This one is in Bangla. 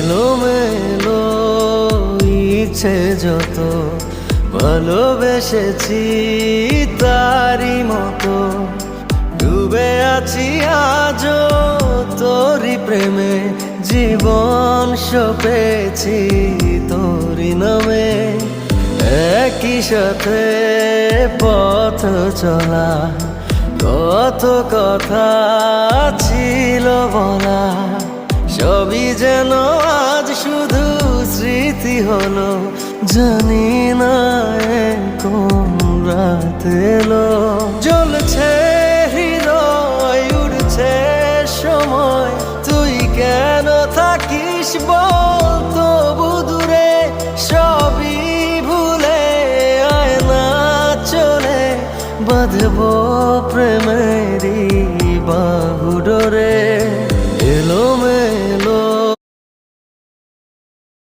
এলোমেলো ইচ্ছে যত ভালোবেসেছি তারই মতো ডুবে আছি আজও তোরই প্রেমে জীবন সপেছি তোরই নামে একই সাথে পথ চলা কত কথা ছিল বলা সবই যেন আজ শুধু স্মৃতি হলো জানি না কোন রাত এলো জ্বলছে হৃদয় উড়ছে সময় তুই কেন থাকিস বল তবু দূরে সবই ভুলে আয় না চলে বাঁধবো প্রেমে